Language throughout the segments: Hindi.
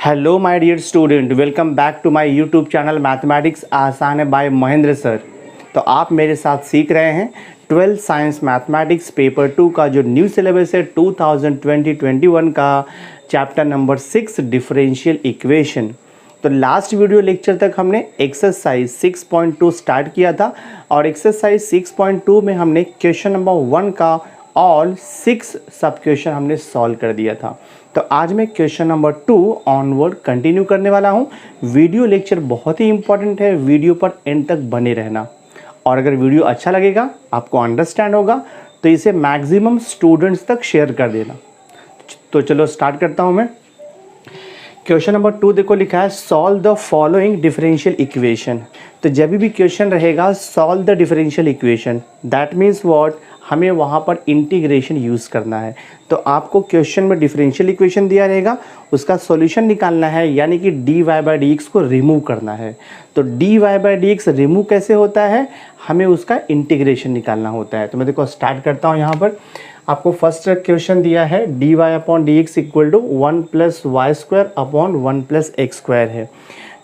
Hello my dear student, welcome back to my YouTube channel mathematics आसान है बाय महेंद्र सर। तो आप मेरे साथ सीख रहे हैं 12th साइंस मैथमेटिक्स पेपर 2 का जो न्यू सिलेबस है 2020-21 का चैप्टर नंबर 6 डिफरेंशियल इक्वेशन। तो लास्ट वीडियो लेक्चर तक हमने एक्सरसाइज 6.2 स्टार्ट किया था और एक्सरसाइज 6.2 में हमने क्वेश्चन नंबर 1 का ऑल 6 सब क्वेश्चन हमने सॉल्व कर दिया था। तो आज मैं क्वेश्चन नंबर 2 ऑनवर्ड कंटिन्यू करने वाला हूँ। वीडियो लेक्चर बहुत ही इंपॉर्टेंट है, वीडियो पर एंड तक बने रहना और अगर वीडियो अच्छा लगेगा, आपको अंडरस्टैंड होगा तो इसे मैक्सिमम स्टूडेंट्स तक शेयर कर देना। तो चलो स्टार्ट करता हूँ मैं। क्वेश्चन नंबर 2 देखो लिखा है solve the following differential equation. तो जब भी क्वेश्चन रहेगा solve the differential equation, that means what, हमें वहाँ पर इंटीग्रेशन यूज़ करना है। तो आपको क्वेश्चन में डिफरेंशियल इक्वेशन दिया रहेगा, उसका सॉल्यूशन निकालना है, यानी कि dy/dx को रिमूव करना है। तो dy/dx रिमूव कैसे होता है, हमें उसका इंटीग्रेशन निकालना होता है। तो मैं देखो स्टार्ट करता हूँ। यहाँ पर आपको फर्स्ट क्वेश्चन दिया है dy/dx equal to 1 + y² upon 1 + x² है।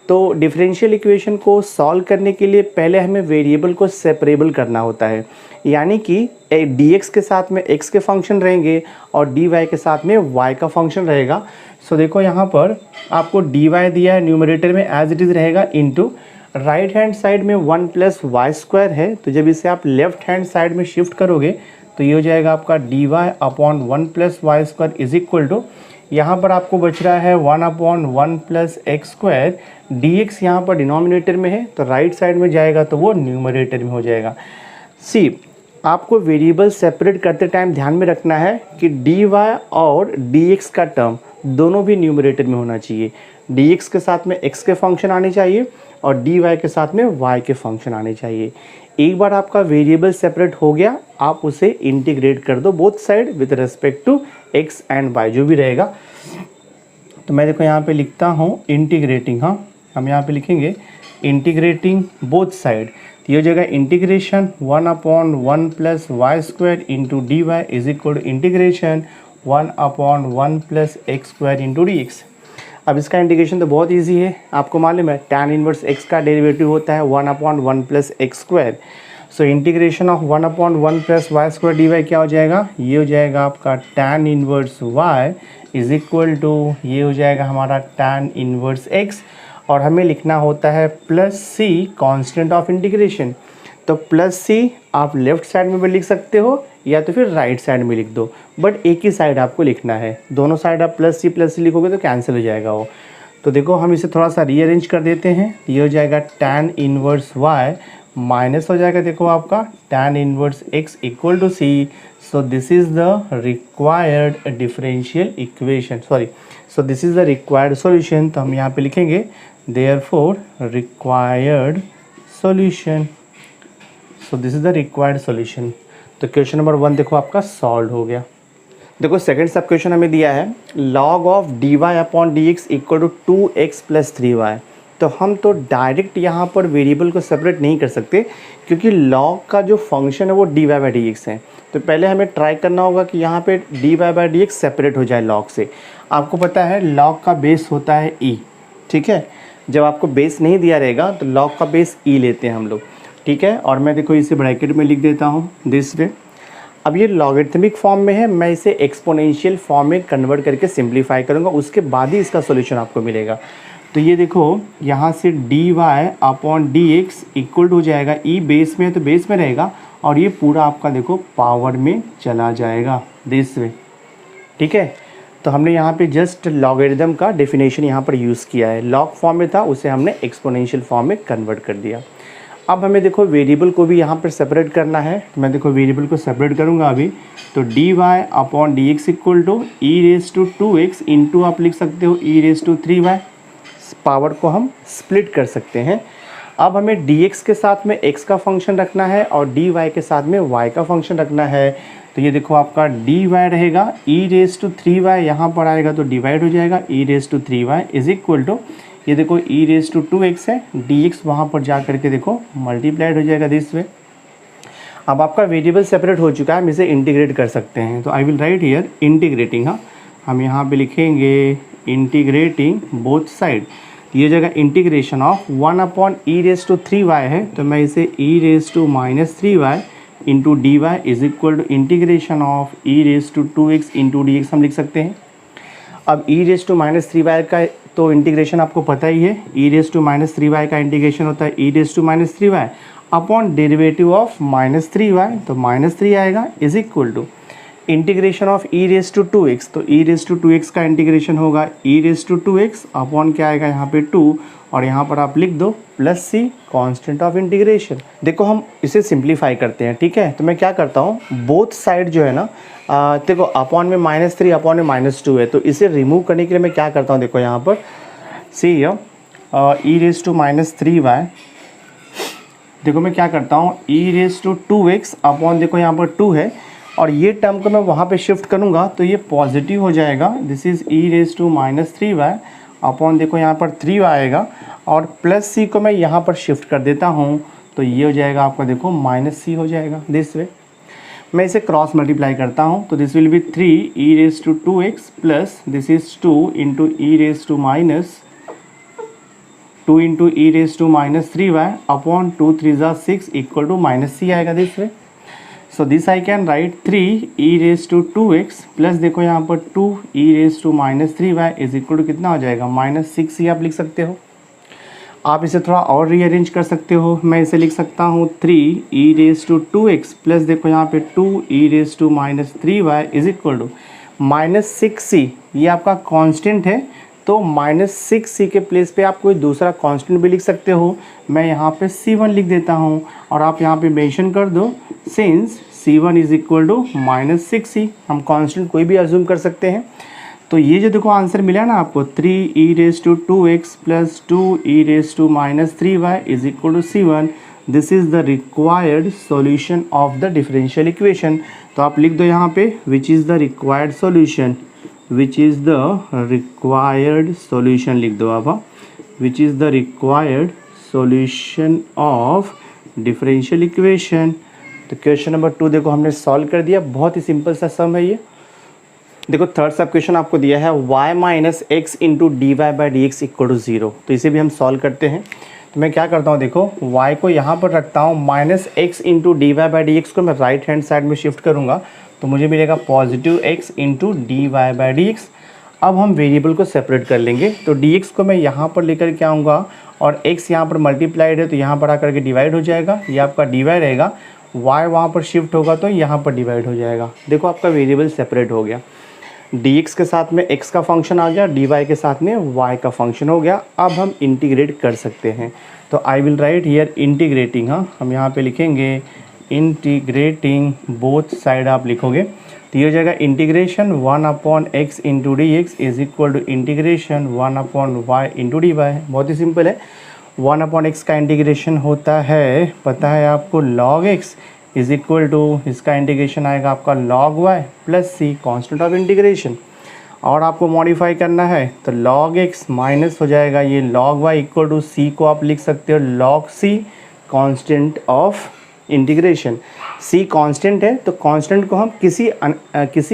तो डिफरेंशियल इक्वेशन को सॉल्व करने के लिए पहले हमें वेरिएबल को सेपरेबल करना होता है, यानी कि dx के साथ में x के फंक्शन रहेंगे और dy के साथ में y का फंक्शन रहेगा। सो देखो यहाँ पर आपको dy दिया है, न्यूमरेटर में एज इट इज़ रहेगा, इनटू राइट हैंड साइड में 1 + y² है। तो जब इसे आप लेफ्ट हैंड साइड में शिफ्ट करोगे तो ये हो जाएगा आपका dy upon 1 + y² is equal to, यहाँ पर आपको बच रहा है 1 अपॉन 1 + x²। dx यहाँ पर डिनोमिनेटर में है तो राइट साइड में जाएगा तो वो न्यूमरेटर में हो जाएगा। सी, आपको वेरिएबल सेपरेट करते टाइम ध्यान में रखना है कि dy और dx का टर्म दोनों भी न्यूमरेटर में होना चाहिए। dx के साथ में x के फंक्शन आने चाहिए और dy के साथ में y के फंक्शन आने चाहिए। एक बार आपका वेरिएबल सेपरेट हो गया, आप उसे इंटीग्रेट कर दो both side with respect to x and y जो भी रहेगा। तो मैं देखो यहाँ पे लिखता हूँ इंटीग्रेटिंग, हाँ हम यहाँ पे लिखेंगे इंटीग्रेटिंग बोथ साइड। तो ये हो जाएगा integration 1 upon 1 + y² into dy is equal to integration 1 upon 1 + x² into dx। अब इसका इंटीग्रेशन तो बहुत इजी है, आपको मालूम है tan इनवर्स x का डेरिवेटिव होता है 1 upon 1 + x²। So integration of 1 upon 1 + y² dy क्या हो जाएगा, ये हो जाएगा आपका tan inverse y is equal to, ये हो जाएगा हमारा tan इनवर्स x और हमें लिखना होता है +c कांस्टेंट ऑफ इंटीग्रेशन। तो +c आप लेफ्ट साइड में भी लिख सकते हो या तो फिर राइट साइड में लिख दो, बट एक ही साइड आपको लिखना है। दोनों साइड आप +c लिखोगे तो कैंसिल हो जाएगा वो। तो देखो हम इसे थोड़ा सा रीअरेंज कर देते हैं। ये हो जाएगा tan इनवर्स y माइनस हो जाएगा देखो आपका tan inverse x equal to c। So this is the required differential equation, so this is the required solution. तो हम यहाँ पे लिखेंगे therefore required solution. So this is the required solution. तो क्वेश्चन नंबर 1 देखो आपका सॉल्व हो गया। देखो सेकंड सब क्वेश्चन हमें दिया है log of dy/dx equal to 2x + 3y। तो हम तो डायरेक्ट यहाँ पर वेरिएबल को सेपरेट नहीं कर सकते क्योंकि log का जो फंक्शन है वो dy/dx है। तो पहले हमें ट्राई करना होगा कि यहाँ पे dy/dx सेपरेट हो जाए log से। आपको पता है log का बेस होता है e, ठीक है। जब आपको बेस नहीं दिया रहेगा तो log का बेस e लेते हैं हम लोग, ठीक है। और मैं देखो इसे ब्रैकेट में लिख देता हूँ दिस वे। अब ये लॉगरिथमिक फॉर्म में है, मैं इसे एक्सपोनेंशियल फॉर्म में कन्वर्ट करके सिंप्लीफाई करूँगा, उसके बाद ही इसका सॉल्यूशन आपको मिलेगा। तो ये देखो यहाँ से dy/dx इक्वल हो जाएगा, e बेस में है तो बेस में रहेगा और ये पूरा आपका देखो पावर में चला जाएगा दिस वे, ठीक है। तो हमने यहाँ पे जस्ट लॉगरिथम का डेफिनेशन यहाँ पर यूज़ किया है, लॉग फॉर्म में था उसे हमने एक्सपोनेंशियल फॉर्म में कन्वर्ट कर दिया। अब हमें देखो वेरिएबल को भी यहाँ पर सेपरेट करना है। तो मैं देखो वेरिएबल को सेपरेट करूँगा अभी। तो dy/dx equal to e⁻²x into आप लिख सकते हो e⁻3y। पावर को हम स्प्लिट कर सकते हैं। अब हमें dx के साथ में x का फंक्शन रखना है और dy के साथ में y का फंक्शन रखना है। तो ये देखो आपका dy रहेगा e⁻3y, यहाँ पर आएगा तो डिवाइड हो जाएगा e⁻3y इज इक्वल टू, ये देखो e⁻2x है, dx वहाँ पर जा करके देखो मल्टीप्लाइड हो जाएगा दिस वे। अब आपका वेरिएबल सेपरेट हो चुका है, हम इसे इंटीग्रेट कर सकते हैं। तो I will write here integrating, हाँ हम यहाँ पे लिखेंगे इंटीग्रेटिंग बोथ साइड, ये जगह इंटीग्रेशन ऑफ 1/e⁻³ है, तो मैं इसे e⁻³ into d y is equal to integration of e⁻² into dx हम लिख सकते हैं। अब e⁻³ का तो इंटीग्रेशन आपको पता ही है, e⁻³ का इंटीग्रेशन होता है e⁻³ upon derivative of -3y, तो -3 आएगा is equal to integration of e⁻²x, तो e⁻² का इंटीग्रेशन होगा e⁻² अपॉन क्या आएगा यहाँ पे 2, और यहाँ पर आप लिख दो plus c constant of integration. देखो हम इसे सिंप्लीफाई करते हैं, ठीक है। तो मैं क्या करता हूँ, बोथ साइड जो है ना देखो अपॉन में -3 अपॉन में -2 है, तो इसे रिमूव करने के लिए मैं क्या करता हूँ, देखो यहाँ पर सी e⁻³ देखो मैं क्या करता हूँ e⁻² अपॉन देखो यहाँ पर 2 है, और ये टर्म को मैं वहाँ पे शिफ्ट करूँगा तो ये पॉजिटिव हो जाएगा, दिस इज़ e⁻³ अपॉन देखो यहाँ पर 3 आएगा, और प्लस सी को मैं यहाँ पर शिफ्ट कर देता हूँ, तो ये हो जाएगा आपका देखो -c हो जाएगा दिस वे। मैं इसे क्रॉस मल्टीप्लाई करता हूँ, तो this will be 3e⁻² plus this is 2 into e⁻³ upon 2 3 6 equal to -c आएगा this way. So this I can write 3e⁻² plus देखो यहाँ पर 2e⁻³ इज इक्वल टू कितना हो जाएगा -6c आप लिख सकते हो। आप इसे थोड़ा और रीअरेंज कर सकते हो, मैं इसे लिख सकता हूँ 3e⁻² प्लस देखो यहाँ पे 2e⁻³ is equal to -6c, ये आपका कांस्टेंट है, तो -6c के प्लेस पे आप कोई दूसरा कांस्टेंट भी लिख सकते हो। मैं यहाँ पे c1 लिख देता हूँ, और आप यहाँ पे मेंशन कर दो since c1 is equal to -6c, हम कांस्टेंट कोई भी अज्यूम कर सकते हैं। तो ये जो देखो आंसर मिला ना आपको 3e⁻² plus 2e⁻³ is equal to c1, this is the required solution of the differential equation. तो आप लिख दो यहाँ पे which is the required solution, which is the required solution लिख दो आप, which is the required solution of differential equation. तो क्वेश्चन नंबर 2 देखो हमने सॉल्व कर दिया, बहुत ही सिंपल सा सम है ये। देखो थर्ड सब क्वेश्चन आपको दिया है y - x into dy/dx equal to 0, तो इसे भी हम सॉल्व करते हैं। तो मैं क्या करता हूँ, देखो y को यहाँ पर रखता हूँ, -x इंटू dy/dx को मैं राइट हैंड साइड में शिफ्ट करूँगा, तो मुझे मिलेगा पॉजिटिव x इंटू dy/dx। अब हम वेरिएबल को सेपरेट कर लेंगे, तो dx को मैं यहाँ पर लेकर के आऊँगा, और x यहाँ पर मल्टीप्लाइड है तो यहाँ पर आकर के डिवाइड हो जाएगा, ये आपका dy रहेगा, y वहाँ पर शिफ्ट होगा तो यहाँ पर डिवाइड हो जाएगा। देखो आपका वेरिएबल सेपरेट हो गया, dx के साथ में x का फंक्शन आ गया, dy के साथ में y का फंक्शन हो गया। अब हम इंटीग्रेट कर सकते हैं, तो I will write here integrating, हाँ हम यहाँ पे लिखेंगे इंटीग्रेटिंग बोथ साइड आप लिखोगे, तो ये हो जाएगा integration 1/x into dx is equal to integration 1/y into dy। बहुत ही सिंपल है, 1/x का इंटीग्रेशन होता है पता है आपको log x is equal to, इसका इंटीग्रेशन आएगा आपका log y plus c constant of integration, और आपको मॉडिफाई करना है तो log x माइनस हो जाएगा ये log y equal to c को आप लिख सकते हो log c constant of integration. c constant है तो कांस्टेंट को हम किसी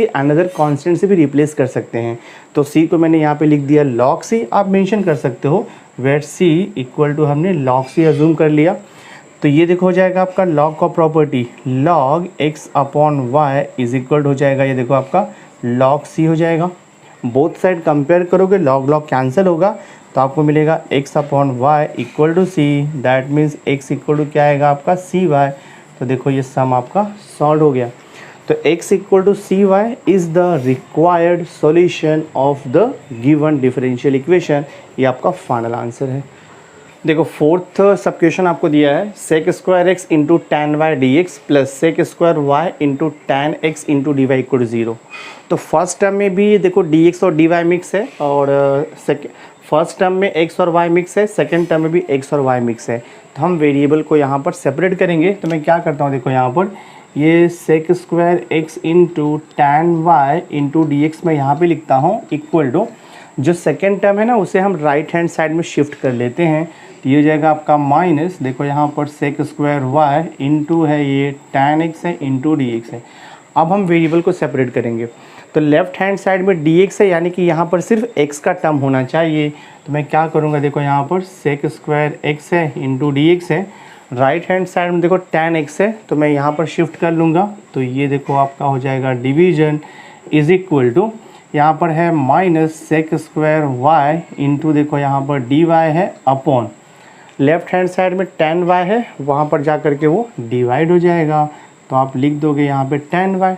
अनदर कांस्टेंट से भी रिप्लेस कर सकते हैं, तो c को मैंने यहाँ पे लिख दिया log c, आप मेंशन कर सकते हो वेयर c इक्वल टू हमने log c अज्यूम कर लिया। तो ये देखो हो जाएगा आपका log का property log x upon y is equal हो जाएगा, ये देखो आपका log c हो जाएगा। बोथ साइड कंपेयर करोगे log log कैंसिल होगा, तो आपको मिलेगा x upon y equal to c, that means x equal to क्या आएगा आपका cy। तो देखो ये सम आपका सॉल्व हो गया। तो x equal to cy is the required solution of the given differential equation, ये आपका फाइनल आंसर है। देखो फोर्थ सब क्वेश्चन आपको दिया है sec² x into tan y dx plus sec² y into tan x into dy equal to 0। तो फर्स्ट टर्म में भी देखो dx और dy मिक्स है, और फर्स्ट टर्म में x और y मिक्स है, सेकेंड टर्म में भी x और y मिक्स है। तो हम वेरिएबल को यहाँ पर सेपरेट करेंगे, तो मैं क्या करता हूँ देखो यहाँ पर ये sec² x into tan y into dx मैं यहाँ पे लिखता हूँ इक्वल टू, जो सेकेंड टर्म है ना उसे हम राइट हैंड साइड में शिफ्ट कर लेते हैं, तो ये हो जाएगा आपका माइनस, देखो यहाँ पर sec² y इंटू है ये tan x है इंटू dx है। अब हम वेरिएबल को सेपरेट करेंगे, तो लेफ्ट हैंड साइड में dx है, यानी कि यहाँ पर सिर्फ x का टर्म होना चाहिए। तो मैं क्या करूँगा, देखो यहाँ पर sec स्क्वायर x है इंटू dx है। राइट हैंड साइड में देखो tan x है, तो मैं यहाँ पर शिफ्ट कर लूँगा, तो ये देखो आपका हो जाएगा डिवीजन इज इक्वल टू, यहाँ पर है minus sec square y into देखो यहाँ पर dy है अपॉन लेफ्ट हैंड साइड में tan y है, वहाँ पर जा कर के वो डिवाइड हो जाएगा, तो आप लिख दोगे यहाँ पे tan y।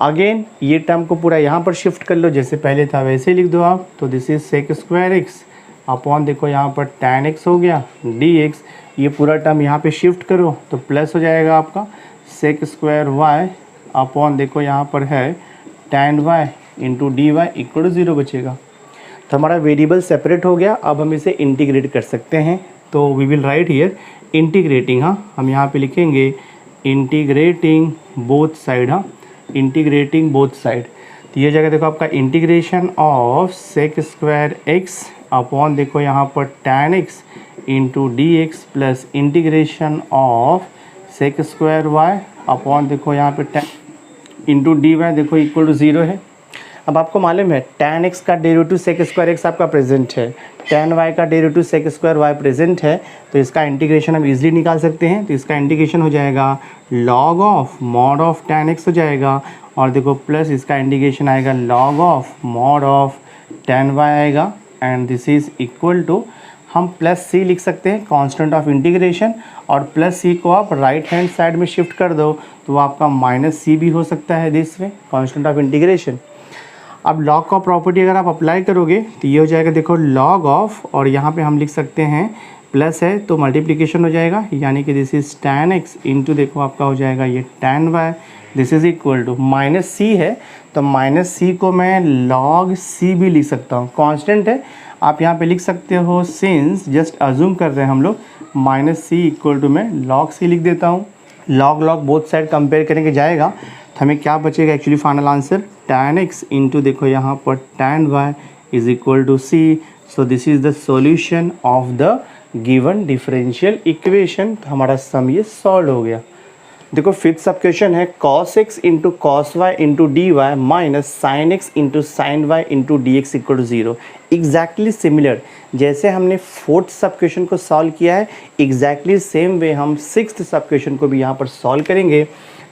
अगेन ये टर्म को पूरा यहाँ पर शिफ्ट कर लो, जैसे पहले था वैसे लिख दो आप। तो this is sec square x upon देखो यहाँ पर tan x हो गया dx, ये पूरा टर्म यहाँ पे शिफ्ट करो तो प्लस हो जाएगा आपका सेक स्क्वायर y अपॉन देखो यहाँ पर है tan y into d y equal to 0 बचेगा। तो हमारा वेरिएबल सेपरेट हो गया। अब हम इसे इंटीग्रेट कर सकते हैं, तो we will write here integrating. हाँ, हम यहाँ पे लिखेंगे इंटीग्रेटिंग बोथ साइड। हाँ, इंटीग्रेटिंग बोथ साइड, तो ये जगह देखो आपका integration of sec square x upon देखो यहाँ पर tan x into d x plus integration of sec square y upon देखो यहाँ पे tan इंटू डी वाई देखो इक्वल टू 0 है। अब आपको मालूम है tan x का डेरिवेटिव सेक स्क्वायर एक्स आपका प्रेजेंट है, tan y का derivative sec square y present है, तो इसका इंटीग्रेशन हम इजीली निकाल सकते हैं। तो इसका इंटीग्रेशन हो जाएगा log of mod of tan x हो जाएगा, और देखो प्लस इसका इंटीग्रेशन आएगा log of mod of tan y आएगा, and this is equal to, हम प्लस सी लिख सकते हैं कांस्टेंट ऑफ इंटीग्रेशन, और प्लस सी को आप राइट हैंड साइड में शिफ्ट कर दो तो वो आपका माइनस सी भी हो सकता है this way, constant of integration. अब लॉग का प्रॉपर्टी अगर आप अप्लाई करोगे तो ये हो जाएगा देखो लॉग ऑफ, और यहाँ पे हम लिख सकते हैं प्लस है तो मल्टीप्लिकेशन हो जाएगा, यानी कि this is tan x into देखो आपका हो जाएगा ये tan y, this is equal to minus c है, तो माइनस सी को मैं लॉग सी भी लिख सकता हूँ, कांस्टेंट है आप यहाँ पे लिख सकते हो, सिंस जस्ट अज्यूम कर रहे हैं हम लोग, माइनस सी इक्वल टू मैं लॉग सी लिख देता हूँ। Log log both side compare करेंगे जाएगा, तो हमें क्या बचेगा actually final answer tan x into देखो यहाँ पर tan y is equal to c. So this is the solution of the given differential equation. तो हमारा सम ये सॉल्व हो गया। देखो फिफ्थ सब क्वेश्चन है cos x into cos y into d y minus sine x into sine y into d x equal to 0। Exactly similar जैसे हमने फोर्थ सब क्वेश्चन को सॉल्व किया है, एग्जैक्टली सेम वे हम सिक्स्थ सब क्वेश्चन को भी यहाँ पर सॉल्व करेंगे।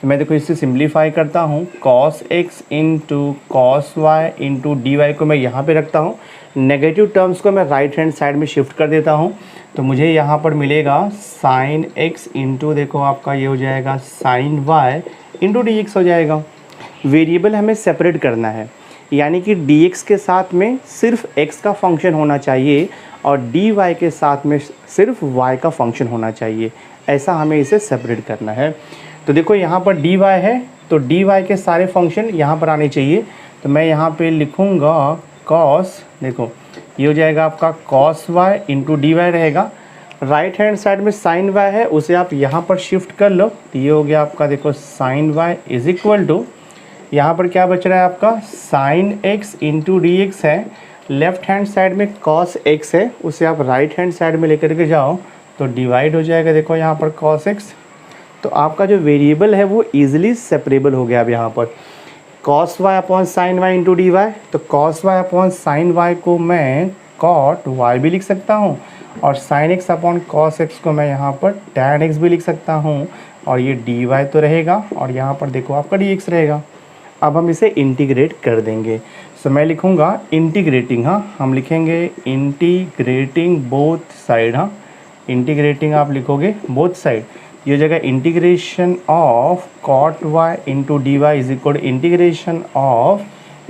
तो मैं देखो इसे सिंप्लीफाई करता हूँ, cos x into cos y into d y को मैं यहाँ पे रखता हूँ, नेगेटिव टर्म्स को मैं राइट हैंड साइड में शिफ्ट कर देता हूँ, तो मुझे यहाँ पर मिलेगा साइन x इंटू देखो आपका ये हो जाएगा sine y into d x हो जाएगा। वेरिएबल हमें सेपरेट करना है, यानी कि dx के साथ में सिर्फ x का फंक्शन होना चाहिए और dy के साथ में सिर्फ y का फंक्शन होना चाहिए, ऐसा हमें इसे सेपरेट करना है। तो देखो यहाँ पर dy है, तो dy के सारे फंक्शन यहाँ पर आने चाहिए, तो मैं यहाँ पे लिखूँगा cos, देखो ये हो जाएगा आपका cos y into d y रहेगा। राइट हैंड साइड में साइन y है, उसे आप यहाँ पर शिफ्ट कर लो, तो ये हो गया आपका देखो sine y is equal to, यहाँ पर क्या बच रहा है आपका sine x into d x है। लेफ्ट हैंड साइड में cos x है, उसे आप राइट हैंड साइड में लेकर के जाओ तो डिवाइड हो जाएगा देखो यहाँ पर cos x। तो आपका जो वेरिएबल है वो ईजिली सेपरेबल हो गया। अब यहाँ पर cos y upon sine y into d y, तो cos y upon sine y को मैं cot y भी लिख सकता हूँ, और sin x upon cos x को मैं यहाँ पर tan x भी लिख सकता हूँ, और ये dy तो रहेगा और यहाँ पर देखो आपका dx रहेगा। अब हम इसे इंटीग्रेट कर देंगे, सो मैं लिखूँगा इंटीग्रेटिंग, हाँ हम लिखेंगे इंटीग्रेटिंग बोथ साइड। हाँ, इंटीग्रेटिंग आप लिखोगे बोथ साइड, ये जगह integration of cot y into d y is equal integration of,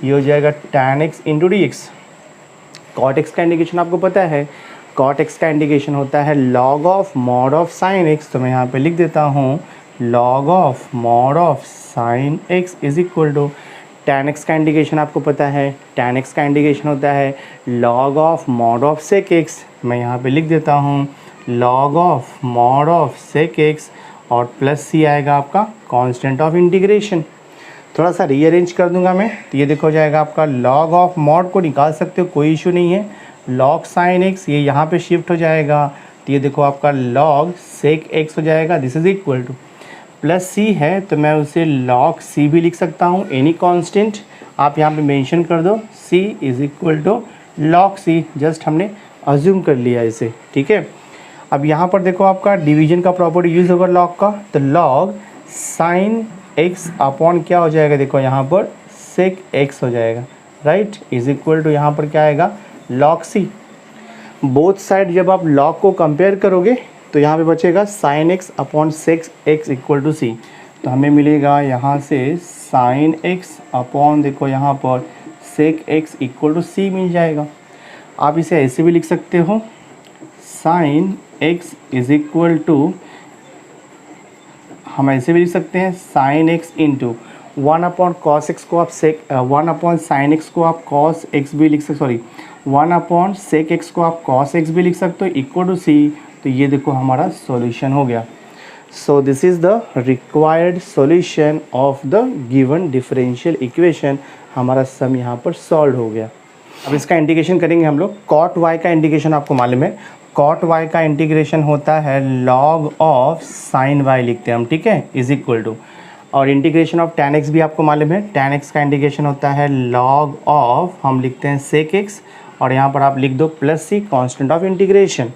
ये हो जाएगा tan x into d x. cot x का इंडिकेशन आपको पता है, cot x का इंडिकेशन होता है log of mod of sine x, तो मैं यहाँ पे लिख देता हूँ log of mod of sine x is equal to tan x का इंडिकेशन आपको पता है, tan x का इंडिकेशन होता है log of mod of sec x, मैं यहाँ पे लिख देता हूँ log of mod of sec x, और प्लस सी आएगा आपका कांस्टेंट ऑफ इंटीग्रेशन। थोड़ा सा रीअरेंज कर दूंगा मैं, तो ये देखो जाएगा आपका log ऑफ मॉड को निकाल सकते हो, कोई इशू नहीं है, log साइन x ये यहाँ पे शिफ्ट हो जाएगा, तो ये देखो आपका log सेक x हो जाएगा, this is equal to plus c है तो मैं उसे log सी भी लिख सकता हूँ, एनी कांस्टेंट आप यहाँ पे मेंशन कर दो, c is equal to log c, just हमने अज्यूम कर लिया इसे, ठीक है। अब यहाँ पर देखो आपका डिवीजन का प्रॉपर्टी यूज़ होगा log का, तो log साइन x अपॉन क्या हो जाएगा, देखो यहाँ पर sec x हो जाएगा, राइट, इज इक्वल टू यहाँ पर क्या आएगा log c। बोथ साइड जब आप log को कंपेयर करोगे तो यहाँ पे बचेगा sine x upon sec x equal to c, तो हमें मिलेगा यहाँ से साइन x अपॉन देखो यहाँ पर sec x equal to c मिल जाएगा। आप इसे ऐसे भी लिख सकते हो, sine x is equal to, हम ऐसे भी लिख सकते हैं sine x into 1 upon cos x को आप सेक 1 अपॉन साइन एक्स को आप कॉस एक्स भी लिख सकते, सॉरी 1 अपॉन सेक एक्स को आप कॉस एक्स भी लिख सकते हो इक्वल टू सी। तो ये देखो हमारा सॉल्यूशन हो गया। सो this is the required solution of the given differential equation. हमारा सम यहाँ पर सॉल्व हो गया। अब इसका इंटीग्रेशन करेंगे हम लोग। कॉट वाई का इंटीग्रेशन आपको मालूम है, कॉट वाई का इंटीग्रेशन होता है लॉग ऑफ साइन वाई लिखते हैं हम, ठीक है, इज इक्वल टू, और इंटीग्रेशन ऑफ tan x भी आपको मालूम है, tan x का इंटीग्रेशन होता है लॉग ऑफ, हम लिखते हैं sec x, और यहाँ पर आप लिख दो plus c constant of integration.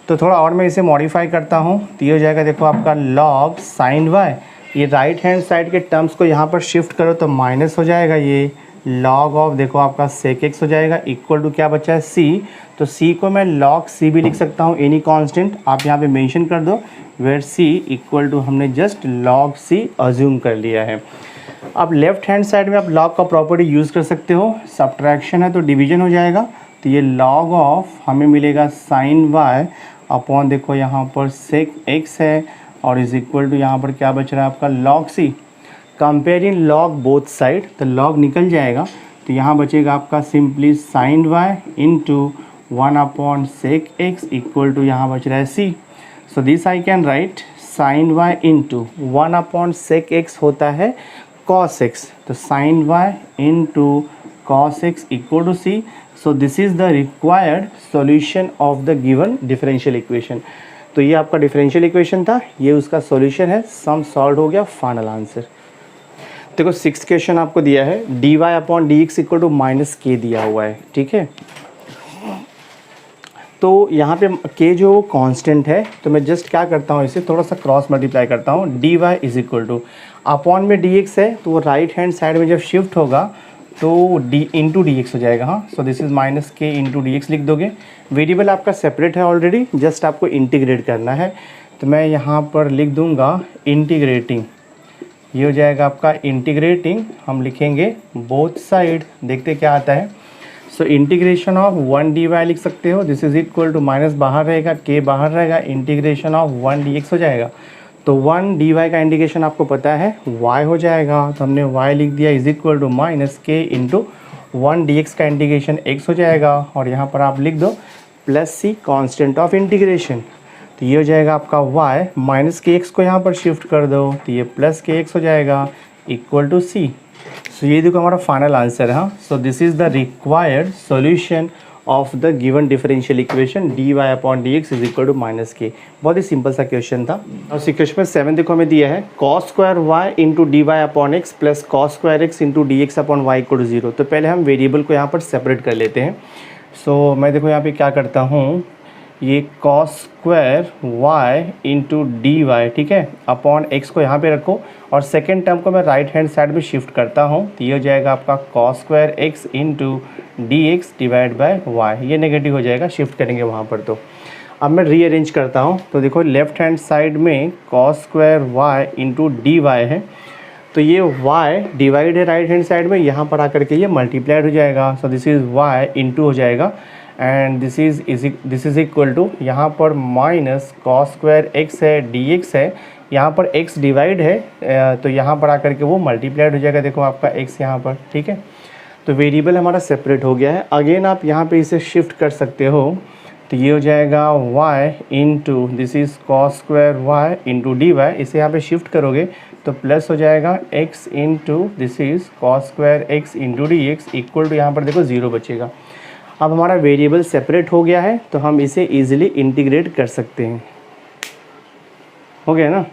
तो थोड़ा और मैं इसे मॉडिफाई करता हूँ तो ये हो जाएगा देखो आपका लॉग साइन वाई, ये राइट हैंड साइड के टर्म्स को यहाँ पर शिफ्ट करो तो माइनस हो जाएगा, ये लॉग ऑफ देखो आपका sec x हो जाएगा इक्वल टू क्या बचा है c, तो c को मैं log c भी लिख सकता हूँ, एनी कांस्टेंट आप यहाँ पे मेंशन कर दो, वेयर c इक्वल टू हमने जस्ट log c अज्यूम कर लिया है। अब लेफ्ट हैंड साइड में आप log का प्रॉपर्टी यूज़ कर सकते हो, सब्ट्रैक्शन है तो डिवीजन हो जाएगा, तो ये log ऑफ हमें मिलेगा साइन y अपॉन देखो यहाँ पर sec x है, और इज इक्वल टू यहाँ पर क्या बच रहा है आपका log c। Comparing log both side, तो लॉग निकल जाएगा, तो यहाँ बचेगा आपका simply sine y into 1 upon sec x equal to यहाँ बच रहा है c. So this I can write sine y into 1 upon sec x होता है कॉस एक्स, तो sine y into cos x equal to c. So this is the required solution of the given differential equation. तो ये आपका डिफरेंशियल इक्वेशन था, ये उसका सॉल्यूशन है, सम सॉल्व हो गया, फाइनल आंसर। देखो 6th क्वेश्चन आपको दिया है d y upon d x equal to minus k दिया हुआ है, ठीक है। तो यहाँ पे के जो कांस्टेंट है, तो मैं जस्ट क्या करता हूँ, इसे थोड़ा सा क्रॉस मल्टीप्लाई करता हूँ, d y is equal to upon में डी एक्स है, तो वो राइट हैंड साइड में जब शिफ्ट होगा तो डी इंटू डी एक्स हो जाएगा। हाँ, so this is minus k into d x लिख दोगे। वेरिएबल आपका सेपरेट है ऑलरेडी, जस्ट आपको इंटीग्रेट करना है, तो मैं यहाँ पर लिख दूँगा इंटीग्रेटिंग, ये हो जाएगा आपका इंटीग्रेटिंग, हम लिखेंगे बोथ साइड, देखते क्या आता है। So integration of 1 d y लिख सकते हो, this is equal to minus बाहर रहेगा, के बाहर रहेगा, इंटीग्रेशन ऑफ 1 डी एक्स हो जाएगा। तो 1 डी वाई का इंटीग्रेशन आपको पता है y हो जाएगा, तो हमने y लिख दिया is equal to minus k into 1 d x का इंटीग्रेशन x हो जाएगा, और यहाँ पर आप लिख दो plus c constant of integration, तो ये हो जाएगा आपका y, माइनस के एक्स को यहाँ पर शिफ्ट कर दो तो ये प्लस के एक्स हो जाएगा इक्वल टू सी। सो ये देखो हमारा फाइनल आंसर है। हाँ, so this is the required solution of the given differential equation d y upon d x is equal to minus k. बहुत ही सिंपल सा क्वेश्चन था। और क्वेश्चन में 7 देखो हमें दिया है cos square y into d y upon x plus cos square x into d x upon y equal to 0। तो पहले हम वेरिएबल को यहाँ पर सेपरेट कर लेते हैं। सो मैं देखो यहाँ पे क्या करता हूँ, ये cos square y into d y, ठीक है, अपॉन एक्स को यहाँ पे रखो, और सेकेंड टर्म को मैं राइट हैंड साइड में शिफ्ट करता हूँ, तो ये हो जाएगा आपका cos square x into d x divide by y, ये नेगेटिव हो जाएगा, शिफ्ट करेंगे वहाँ पर। तो अब मैं रीअरेंज करता हूँ, तो देखो लेफ्ट हैंड साइड में cos square y into d y है, तो ये y डिवाइड है राइट हैंड साइड में, यहाँ पर आकर के ये मल्टीप्लाइड हो जाएगा। So this is y into हो जाएगा, and this is equal to यहाँ पर माइनस कॉस स्क्वायर एक्स है, डी एक्स है, यहाँ पर x डिवाइड है, तो यहाँ पर आकर के वो मल्टीप्लाइड हो जाएगा, देखो आपका x यहाँ पर, ठीक है। तो वेरिएबल हमारा सेपरेट हो गया है। अगेन आप यहाँ पे इसे शिफ्ट कर सकते हो, तो ये हो जाएगा y into this is cos square y into d y, इसे यहाँ पे शिफ्ट करोगे तो प्लस हो जाएगा x into this is cos square x into d x equal to यहाँ पर देखो 0 बचेगा। अब हमारा वेरिएबल सेपरेट हो गया है, तो हम इसे इजीली इंटीग्रेट कर सकते हैं। हो गया ना।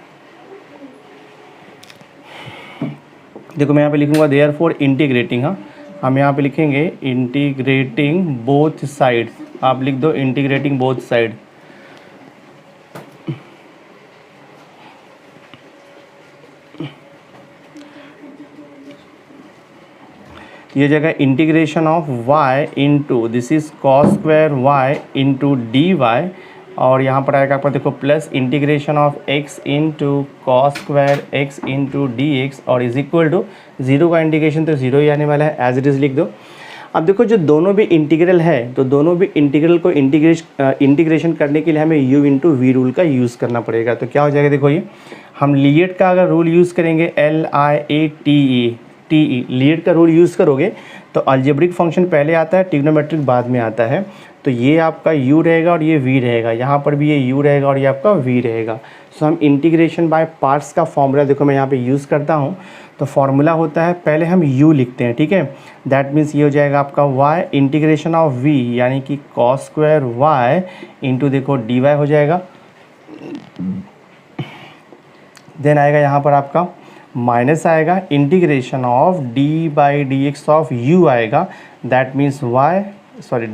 देखो मैं यहाँ पे लिखूँगा देयरफॉर इंटीग्रेटिंग, हाँ हम यहाँ पे लिखेंगे इंटीग्रेटिंग बोथ साइड, आप लिख दो इंटीग्रेटिंग बोथ साइड। ये जगह integration of y into this is cos square y into d y, और यहाँ पर आएगा आपका देखो plus integration of x into cos square x into d x, और इज इक्वल टू जीरो का इंटीग्रेशन तो जीरो ही आने वाला है, एज इट इज़ लिख दो। अब देखो जो दोनों भी इंटीग्रल है तो दोनों भी इंटीग्रल को इंटीग्रेशन करने के लिए हमें u इंटू वी रूल का यूज़ करना पड़ेगा। तो क्या हो जाएगा देखो, ये हम लिएट का अगर रूल यूज़ करेंगे LIATE लिएट का रूल यूज़ करोगे तो अलजेब्रिक फंक्शन पहले आता है, ट्रिग्नोमेट्रिक बाद में आता है। तो ये आपका u रहेगा और ये v रहेगा, यहाँ पर भी ये u रहेगा और ये आपका v रहेगा। सो हम इंटीग्रेशन बाय पार्ट्स का फॉर्मूला देखो मैं यहाँ पे यूज़ करता हूँ। तो फॉर्मूला होता है पहले हम u लिखते हैं, ठीक है, दैट मीन्स ये हो जाएगा आपका y इंटीग्रेशन ऑफ v यानी कि कॉस स्क्वायर y इंटू देखो dy हो जाएगा। देन आएगा यहाँ पर आपका माइनस आएगा integration of d by d x of u आएगा, that means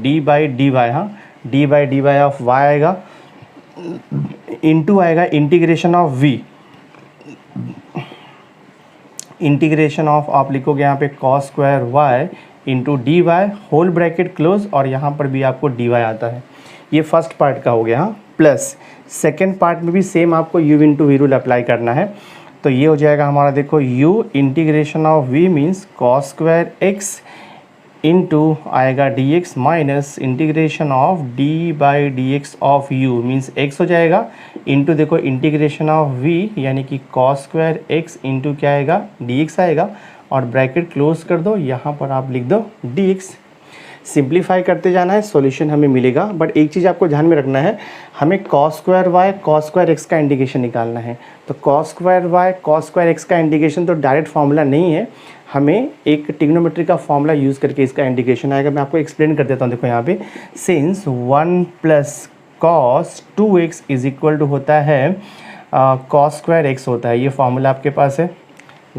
d by d y, हाँ d by d y of y आएगा, इंटू आएगा integration of v, integration of आप लिखोगे यहाँ पे cos square y into d y whole bracket close, और यहाँ पर भी आपको dy आता है। ये फर्स्ट पार्ट का हो गया, हाँ प्लस सेकेंड पार्ट में भी सेम आपको u into v rule apply करना है। तो ये हो जाएगा हमारा देखो u integration of v means cos square x into आएगा dx minus integration of d by d x of u means x हो जाएगा, इंटू देखो इंटीग्रेशन ऑफ v यानी कि कॉस स्क्वायर x इंटू क्या आएगा dx आएगा, और ब्रैकेट क्लोज कर दो, यहाँ पर आप लिख दो dx। सिंप्लीफाई करते जाना है, सॉल्यूशन हमें मिलेगा। बट एक चीज़ आपको ध्यान में रखना है, हमें cos square y cos square x का इंटीग्रेशन निकालना है। तो cos square y cos square x का इंटीग्रेशन तो डायरेक्ट फार्मूला नहीं है, हमें एक ट्रिग्नोमेट्री का फॉर्मूला यूज़ करके इसका इंटीग्रेशन आएगा। मैं आपको एक्सप्लेन कर देता हूँ। देखो यहाँ पे since 1 plus cos 2x is equal to होता है कॉस स्क्वायर एक्स होता है, ये फार्मूला आपके पास है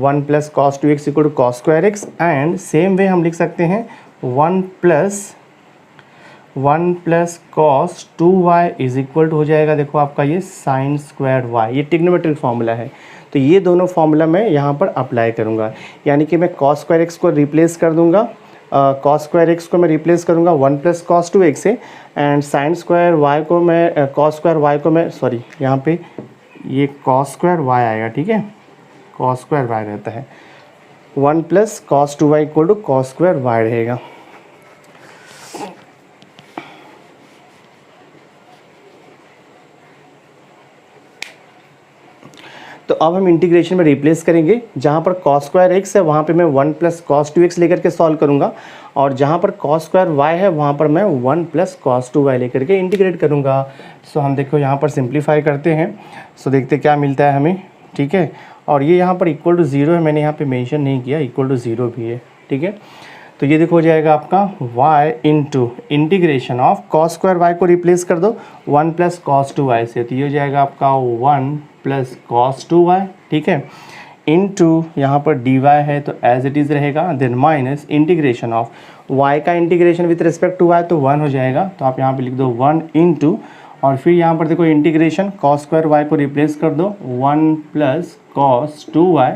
1 plus cos 2x equal to cos square x. And same way हम लिख सकते हैं 1 plus cos 2y is equal to हो जाएगा देखो आपका ये साइन स्क्वायर y, ये ट्रिग्नोमेट्रिक फार्मूला है। तो ये दोनों फार्मूला मैं यहाँ पर अप्लाई करूँगा, यानी कि मैं कॉस स्क्वायर एक्स को रिप्लेस कर दूँगा, कॉस स्क्वायर एक्स को मैं रिप्लेस करूँगा 1 प्लस कॉस 2x से, एंड साइन स्क्वायर y को मैं कॉस स्क्वायर y को मैं सॉरी यहाँ पे ये कॉस स्क्वायर y आएगा, ठीक है, कॉस स्क्वायर y रहता है, 1 plus cos 2y equal to cos square y रहेगा। तो अब हम इंटीग्रेशन में रिप्लेस करेंगे, जहाँ पर कॉस स्क्वायर एक्स है वहाँ पे मैं 1 प्लस कॉस 2x लेकर के सॉल्व करूँगा, और जहाँ पर कॉस स्क्वायर y है वहाँ पर मैं 1 प्लस कॉस 2y लेकर के इंटीग्रेट करूँगा। सो हम देखो यहाँ पर सिंप्लीफाई करते हैं, सो देखते क्या मिलता है हमें, ठीक है। और ये यहाँ पर इक्वल टू ज़ीरो है, मैंने यहाँ पे मेंशन नहीं किया, इक्वल टू ज़ीरो भी है, ठीक है। तो ये देखो हो जाएगा आपका y into integration of cos square y को रिप्लेस कर दो 1 प्लस कॉस 2y से, तो ये हो जाएगा आपका 1 प्लस कॉस 2y, ठीक है, इंटू यहाँ पर dy है तो एज इट इज़ रहेगा, then minus integration of y का integration with respect to y तो 1 हो जाएगा, तो आप यहाँ पे लिख दो 1 इंटू, और फिर यहाँ पर देखो इंटीग्रेशन कॉस स्क्वायर y को रिप्लेस कर दो 1 प्लस कॉस 2y,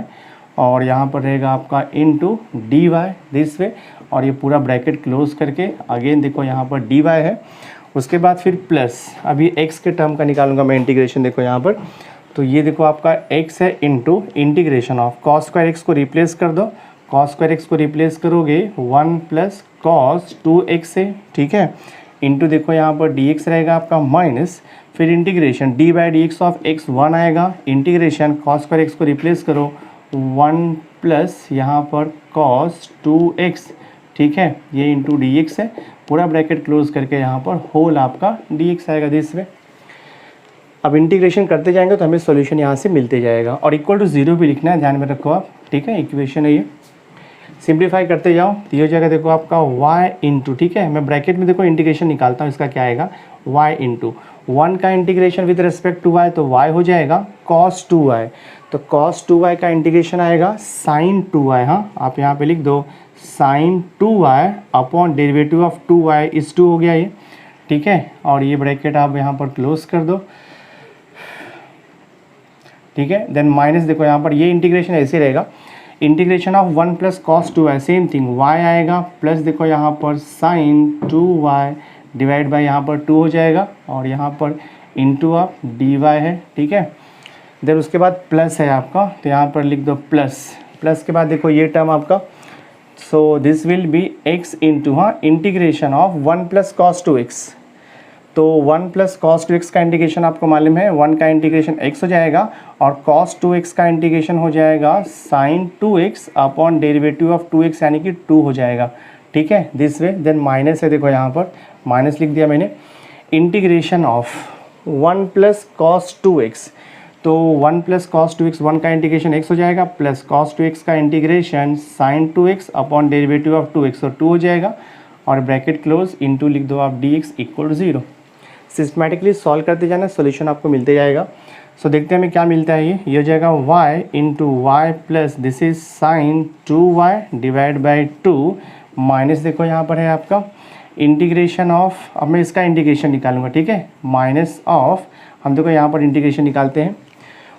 और यहाँ पर रहेगा आपका into d why this way, और ये पूरा ब्रैकेट क्लोज करके अगेन देखो यहाँ पर डी वाई है, उसके बाद फिर प्लस अभी x के टर्म का निकालूंगा मैं इंटीग्रेशन, देखो यहाँ पर तो ये देखो आपका x है into integration of cos square x को रिप्लेस कर दो, कॉस स्क्वायर एक्स को रिप्लेस करोगे 1 प्लस कॉस 2x से, ठीक है, इंटू देखो यहाँ पर dx रहेगा आपका माइनस, फिर integration d by d x of x 1 आएगा, इंटीग्रेशन कॉस स्क्वायर एक्स को रिप्लेस करो 1 प्लस यहाँ पर कॉस 2x, ठीक है, ये इंटू dx है, पूरा ब्रैकेट क्लोज करके यहाँ पर होल आपका dx आएगा दिस वे। अब इंटीग्रेशन करते जाएंगे तो हमें सॉल्यूशन यहाँ से मिलते जाएगा, और इक्वल टू ज़ीरो भी लिखना है, ध्यान में रखो आप, ठीक है, इक्वेशन है ये। सिंप्लीफाई करते जाओ तो ये हो जाएगा देखो आपका y इंटू, ठीक है, मैं ब्रैकेट में देखो इंटीग्रेशन निकालता हूँ, इसका क्या आएगा y इंटू 1 का integration with respect to y, तो y हो जाएगा cos 2y, तो cos 2y का इंटीग्रेशन आएगा sin 2y, हाँ आप यहाँ पे लिख दो sin 2y upon derivative of 2y इस 2 हो गया ये, ठीक है, और ये ब्रैकेट आप यहाँ पर क्लोज कर दो, ठीक है। देन माइनस देखो यहाँ पर ये इंटीग्रेशन ऐसे रहेगा, integration of 1 plus cos 2y same thing y आएगा, प्लस देखो यहाँ पर साइन 2y डिवाइड बाय यहाँ पर 2 हो जाएगा, और यहाँ पर इंटू ऑफ dy है, ठीक है। देन उसके बाद प्लस है आपका, तो यहाँ पर लिख दो प्लस, प्लस के बाद देखो ये टर्म आपका, so this will be x into, हाँ, integration of 1 plus cos 2x, तो 1 प्लस कॉस 2x का इंटीग्रेशन आपको मालूम है 1 का इंटीग्रेशन x हो जाएगा, और कॉस 2x का इंटीग्रेशन हो जाएगा sign 2x upon derivative of 2x यानी कि 2 हो जाएगा, ठीक है, दिस वे। देन माइनस है, देखो यहाँ पर माइनस लिख दिया मैंने, integration of 1 plus cos 2x, तो 1 प्लस कॉस 2x 1 का इंटीग्रेशन x हो जाएगा, प्लस कॉस 2x का integration sine 2x upon derivative of 2x, तो 2 हो जाएगा, और ब्रैकेट क्लोज इंटू लिख दो आप dx इक्वल 0। सिस्टमेटिकली सॉल्व करते जाना, सॉल्यूशन आपको मिलते जाएगा। सो देखते हैं हमें क्या मिलता है, ये हो जाएगा y into y plus this is sine 2y divide by 2, minus देखो यहाँ पर है आपका इंटीग्रेशन ऑफ, अब मैं इसका इंटीग्रेशन निकालूंगा, ठीक है, माइनस ऑफ, हम देखो यहाँ पर इंटीग्रेशन निकालते हैं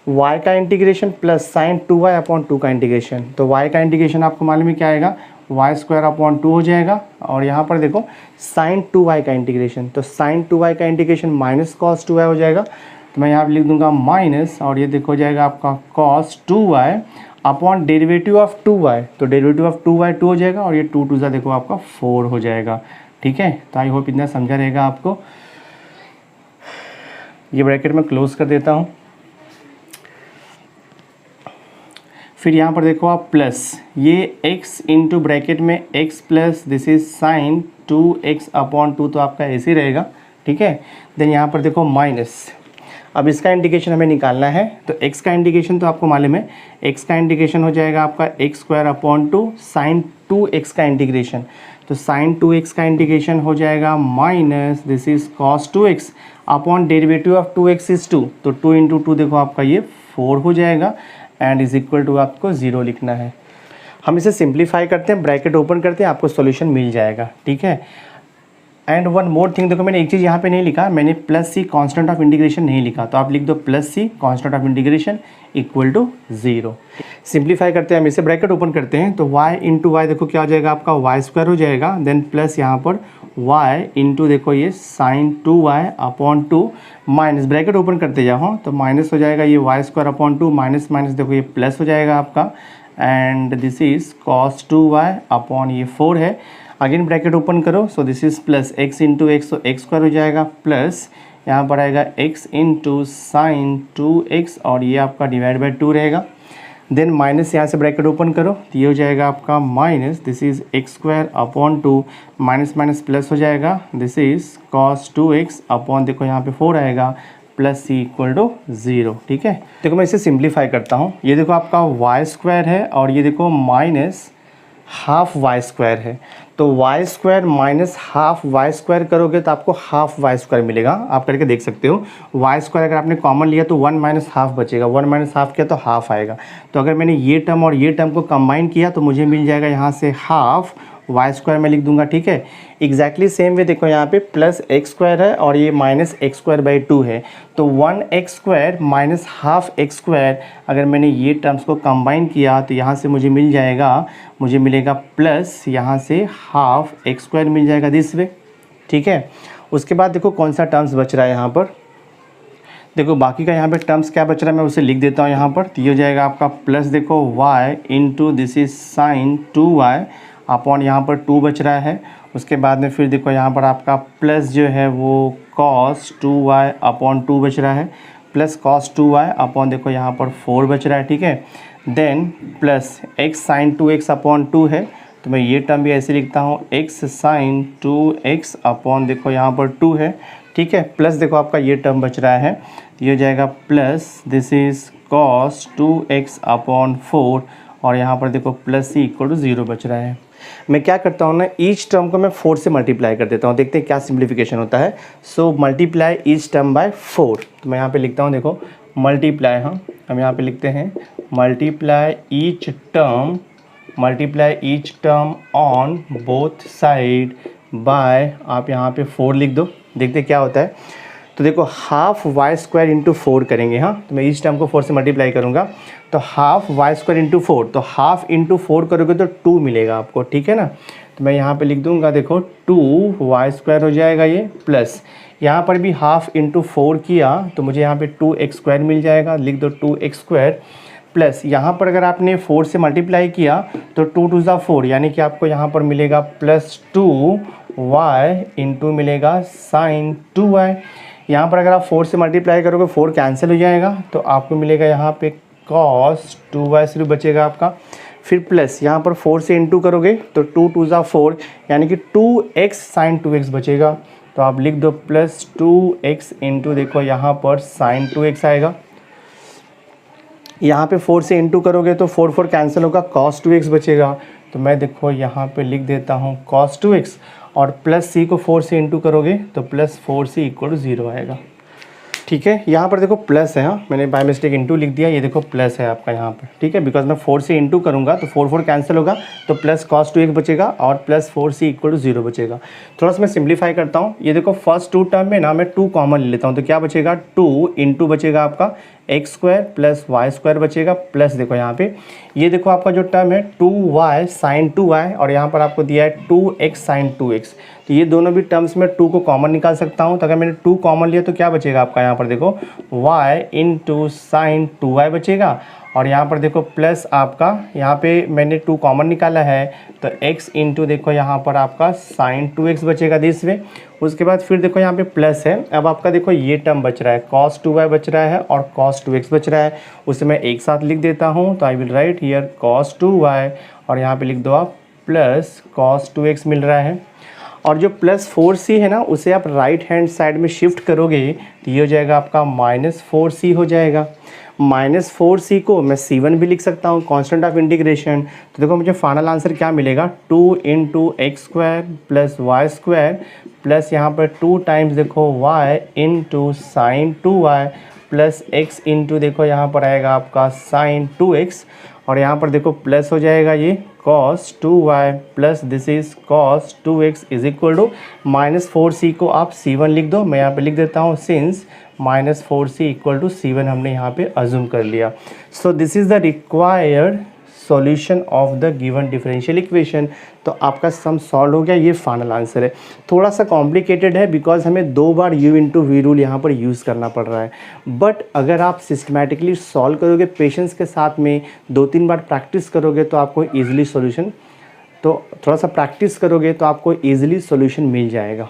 y का integration plus sign 2y upon 2 का इंटीग्रेशन, तो y का इंटीग्रेशन आपको मालूम है क्या आएगा वाई स्क्वायर अपॉन 2 हो जाएगा, और यहाँ पर देखो साइन 2y का इंटीग्रेशन, तो साइन 2y का इंटीग्रेशन माइनस कॉस 2y हो जाएगा, तो मैं यहाँ पर लिख दूंगा माइनस, और ये देखो जाएगा आपका cos 2y upon derivative of 2y, तो डेरिवेटिव ऑफ 2y 2 हो जाएगा, और ये 2 2 सा देखो आपका 4 हो जाएगा, ठीक है। तो आई होप इतना समझा रहेगा आपको। ये ब्रैकेट में क्लोज कर देता हूँ, फिर यहाँ पर देखो आप प्लस, ये x इंटू ब्रैकेट में x plus this is sign 2x upon 2, तो आपका ऐसे ही रहेगा, ठीक है। देन यहाँ पर देखो माइनस, अब इसका इंटीग्रेशन हमें निकालना है, तो x का इंटीग्रेशन तो आपको मालूम है, x का इंटीग्रेशन हो जाएगा आपका x square upon 2 sign 2x का इंटीग्रेशन, तो साइन 2x का इंटीग्रेशन हो जाएगा minus this is cos 2x upon derivative of 2x is 2, तो 2 इंटू 2 देखो आपका ये 4 हो जाएगा, एंड इज इक्वल टू आपको 0 लिखना है। हम इसे सिंप्लीफाई करते हैं, ब्रैकेट ओपन करते हैं, आपको सॉल्यूशन मिल जाएगा, ठीक है। एंड वन मोर थिंग, देखो मैंने एक चीज़ यहाँ पे नहीं लिखा, मैंने plus c constant of integration नहीं लिखा, तो आप लिख दो plus c constant of integration equal to 0। Simplify करते हैं, हम इसे ब्रैकेट ओपन करते हैं, तो y इंटू वाई देखो क्या हो जाएगा आपका वाई स्क्वायर हो जाएगा, देन प्लस यहाँ पर y इंटू देखो ये sine 2y upon 2, minus bracket open करते जाओ, तो माइनस हो जाएगा ये y square upon 2, minus minus देखो ये प्लस हो जाएगा आपका, and this is cos 2y upon ये 4 है, अगेन ब्रैकेट ओपन करो, so this is plus x into x, तो एक्स स्क्वायर हो जाएगा, प्लस यहाँ पर आएगा x इंटू साइन 2x, और ये आपका डिवाइड बाई 2 रहेगा, देन माइनस यहाँ से ब्रैकेट ओपन करो, तो ये हो जाएगा आपका minus this is x square upon 2, minus minus plus हो जाएगा, this is cos 2x upon देखो यहाँ पे 4 आएगा, प्लस सी इक्वल टू 0, ठीक है। देखो मैं इसे सिंप्लीफाई करता हूँ, ये देखो आपका वाई स्क्वायर है, और ये देखो माइनस हाफ वाई स्क्वायर है, तो y square minus half y square करोगे तो आपको हाफ वाई स्क्वायर मिलेगा, आप करके देख सकते हो। वाई स्क्वायर अगर आपने कॉमन लिया तो 1 माइनस हाफ बचेगा, 1 माइनस हाफ किया तो हाफ आएगा, तो अगर मैंने ये टर्म और ये टर्म को कंबाइन किया तो मुझे मिल जाएगा यहाँ से हाफ वाई स्क्वायर में लिख दूंगा, ठीक है। एग्जैक्टली सेम वे देखो यहाँ पे प्लस एक्स स्क्वायर है और ये माइनस एक्स स्क्वायर बाई 2 है, तो 1x square minus half x square, अगर मैंने ये टर्म्स को कंबाइन किया तो यहाँ से मुझे मिल जाएगा, मुझे मिलेगा प्लस यहाँ से हाफ एक्स स्क्वायर मिल जाएगा दिस वे, ठीक है। उसके बाद देखो कौन सा टर्म्स बच रहा है यहाँ पर, देखो बाकी का यहाँ पे टर्म्स क्या बच रहा है मैं उसे लिख देता हूँ यहाँ पर, तो ये हो जाएगा आपका प्लस देखो y into this is sine 2y upon यहाँ पर 2 बच रहा है। उसके बाद में फिर देखो यहाँ पर आपका प्लस जो है वो cos 2y अपॉन 2 बच रहा है, प्लस cos 2y अपॉन देखो यहाँ पर 4 बच रहा है, ठीक है। Then plus x sine 2x upon 2 है, तो मैं ये टर्म भी ऐसे लिखता हूँ x साइन 2x अपॉन देखो यहाँ पर 2 है, ठीक है। प्लस देखो आपका ये टर्म बच रहा है, ये हो जाएगा plus this is cos 2x upon 4 और यहाँ पर देखो प्लस सी इक्वल टू 0 बच रहा है। मैं क्या करता हूँ ना, ईच टर्म को मैं 4 से मल्टीप्लाई कर देता हूँ, देखते हैं क्या सिंप्लीफिकेशन होता है। So multiply each term by 4। तो मैं यहाँ पे लिखता हूँ, देखो मल्टीप्लाई, हाँ हम यहाँ पे लिखते हैं multiply each term on both side by, आप यहाँ पे 4 लिख दो, देखते क्या होता है। तो देखो हाफ वाई स्क्वायर इंटू 4 करेंगे, हाँ तो मैं इस टर्म को 4 से मल्टीप्लाई करूँगा, तो हाफ वाई स्क्वायर इंटू 4, तो हाफ इंटू 4 करोगे तो 2 मिलेगा आपको, ठीक है ना। तो मैं यहाँ पे लिख दूँगा, देखो 2 वाई स्क्वायर हो जाएगा ये, प्लस यहाँ पर भी हाफ इंटू 4 किया तो मुझे यहाँ पे 2x स्क्वायर मिल जाएगा, लिख दो 2x स्क्वायर, प्लस यहाँ पर अगर आपने 4 से मल्टीप्लाई किया तो 2 2 ज़ा 4, यानी कि आपको यहाँ पर मिलेगा प्लस 2y इंटू मिलेगा साइन 2y। यहाँ पर अगर आप 4 से मल्टीप्लाई करोगे 4 कैंसिल हो जाएगा, तो आपको मिलेगा यहाँ पे cos 2y सिर्फ बचेगा आपका। फिर प्लस यहाँ पर 4 से इंटू करोगे तो 2 2 ज़ा 4, यानी कि 2x साइन 2x बचेगा, तो आप लिख दो प्लस 2x इंटू देखो यहाँ पर साइन 2x आएगा। यहाँ पे 4 से इंटू करोगे तो 4 4 कैंसिल होगा, cos 2x बचेगा, तो मैं देखो यहाँ पे लिख देता हूँ cos 2x, और प्लस सी को 4 से इंटू करोगे तो प्लस 4c इक्वल टू 0 आएगा, ठीक है। यहाँ पर देखो प्लस है, हाँ मैंने बाय मिस्टेक इंटू लिख दिया, ये देखो प्लस है आपका यहाँ पर, ठीक है, बिकॉज मैं 4 से इंटू करूँगा तो 4 4 कैंसिल होगा, तो प्लस cos 2x बचेगा और प्लस 4c इक्वल टू 0 बचेगा। थोड़ा सा मैं सिंप्लीफाई करता हूँ, ये देखो फर्स्ट 2 टर्म में ना मैं 2 कॉमन ले लेता हूँ, तो क्या बचेगा 2 इंटू बचेगा आपका x square plus y square बचेगा, प्लस देखो यहाँ पे ये देखो आपका जो टर्म है 2y साइन 2y, और यहाँ पर आपको दिया है 2x साइन 2x, तो ये दोनों भी टर्म्स में 2 को कॉमन निकाल सकता हूँ। तो अगर मैंने 2 कॉमन लिया तो क्या बचेगा आपका, यहाँ पर देखो y इंटू साइन 2y बचेगा, और यहाँ पर देखो प्लस आपका यहाँ पे मैंने 2 कॉमन निकाला है, तो x इंटू देखो यहाँ पर आपका साइन 2x बचेगा दिस वे। उसके बाद फिर देखो यहाँ पे प्लस है, अब आपका देखो ये टर्म बच रहा है cos 2y बच रहा है और cos 2x बच रहा है, उसे मैं एक साथ लिख देता हूँ, तो I will write here cos 2y, और यहाँ पे लिख दो आप प्लस cos 2x मिल रहा है। और जो प्लस 4c है ना, उसे आप राइट हैंड साइड में शिफ्ट करोगे तो ये हो जाएगा आपका माइनस 4c हो जाएगा। माइनस 4c को मैं c1 भी लिख सकता हूँ, कांस्टेंट ऑफ इंटीग्रेशन। तो देखो मुझे फाइनल आंसर क्या मिलेगा, 2 into x square plus y square plus यहाँ पर 2 टाइम्स देखो y into sine 2y plus x into देखो यहाँ पर आएगा आपका साइन 2x, और यहाँ पर देखो प्लस हो जाएगा ये cos 2y plus this is cos 2x is equal to minus 4c को आप c1 लिख दो, मैं यहाँ पे लिख देता हूँ since minus 4c equal to c1 हमने यहाँ पे अज्यूम कर लिया। सो this is the required solution of the given differential equation. तो आपका सम सॉल्व हो गया, ये फाइनल आंसर है। थोड़ा सा कॉम्प्लिकेटेड है बिकॉज हमें 2 बार u इंटू वी रूल यहाँ पर यूज़ करना पड़ रहा है, बट अगर आप सिस्टमैटिकली सॉल्व करोगे पेशेंस के साथ में 2-3 बार प्रैक्टिस करोगे तो आपको ईजिली सॉल्यूशन, तो थोड़ा सा प्रैक्टिस करोगे तो आपको ईजिली सॉल्यूशन मिल जाएगा।